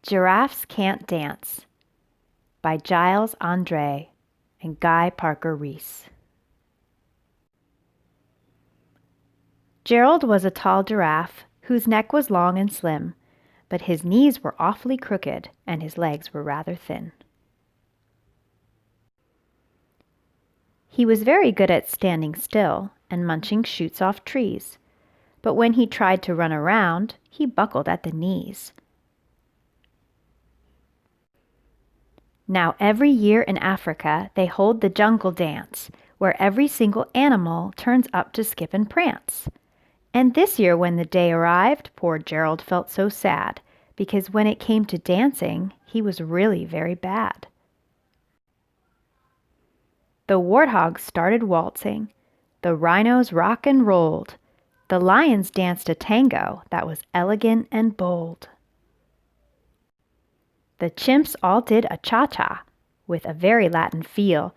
Giraffes Can't Dance by Giles, Andreas, and Parker-Rees. Gerald was a tall giraffe whose neck was long and slim, but his knees were awfully crooked and his legs were rather thin. He was very good at standing still and munching shoots off trees, but when he tried to run around, he buckled at the knees. Now every year in Africa they hold the jungle dance, where every single animal turns up to skip and prance. And this year when the day arrived, poor Gerald felt so sad, because when it came to dancing, he was really very bad. The warthogs started waltzing, the rhinos rock and rolled, the lions danced a tango that was elegant and bold. The chimps all did a cha-cha with a very Latin feel,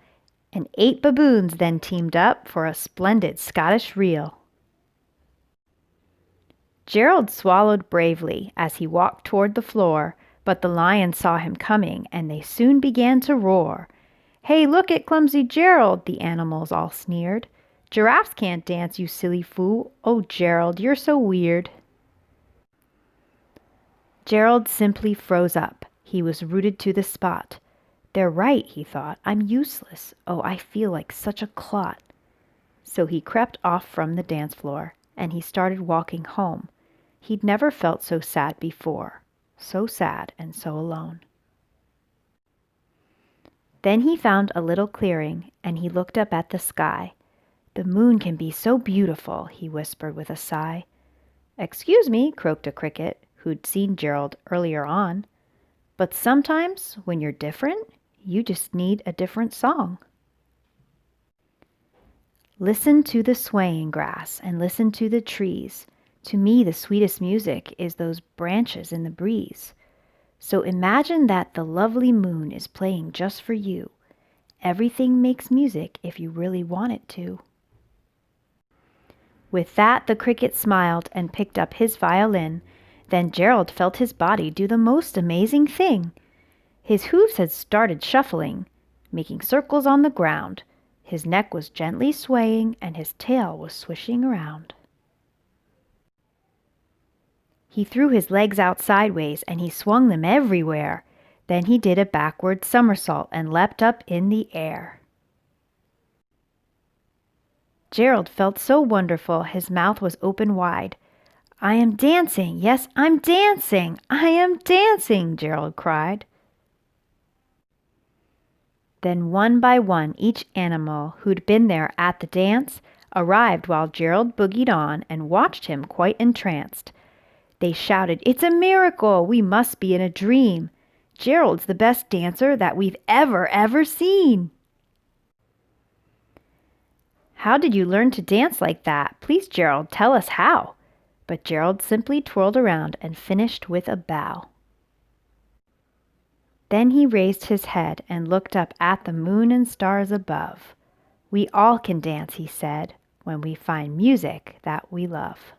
and 8 baboons then teamed up for a splendid Scottish reel. Gerald swallowed bravely as he walked toward the floor, but the lions saw him coming and they soon began to roar. "Hey, look at clumsy Gerald," the animals all sneered. "Giraffes can't dance, you silly fool. Oh, Gerald, you're so weird." Gerald simply froze up. He was rooted to the spot. "They're right," he thought. "I'm useless. Oh, I feel like such a clot." So he crept off from the dance floor, and he started walking home. He'd never felt so sad before, so sad and so alone. Then he found a little clearing, and he looked up at the sky. "The moon can be so beautiful," he whispered with a sigh. "Excuse me," croaked a cricket, who'd seen Gerald earlier on. "But sometimes, when you're different, you just need a different song." Listen to the swaying grass and listen to the trees. To me, the sweetest music is those branches in the breeze. So imagine that the lovely moon is playing just for you. Everything makes music if you really want it to. With that, the cricket smiled and picked up his violin. Then Gerald felt his body do the most amazing thing. His hooves had started shuffling, making circles on the ground. His neck was gently swaying and his tail was swishing around. He threw his legs out sideways and he swung them everywhere. Then he did a backward somersault and leapt up in the air. Gerald felt so wonderful his mouth was open wide. "I am dancing, yes, I'm dancing, I am dancing," Gerald cried. Then one by one each animal who'd been there at the dance arrived while Gerald boogied on and watched him quite entranced. They shouted, "It's a miracle! We must be in a dream! Gerald's the best dancer that we've ever seen!" "How did you learn to dance like that? Please, Gerald, tell us how." But Gerald simply twirled around and finished with a bow. Then he raised his head and looked up at the moon and stars above. "We all can dance," he said, "when we find music that we love."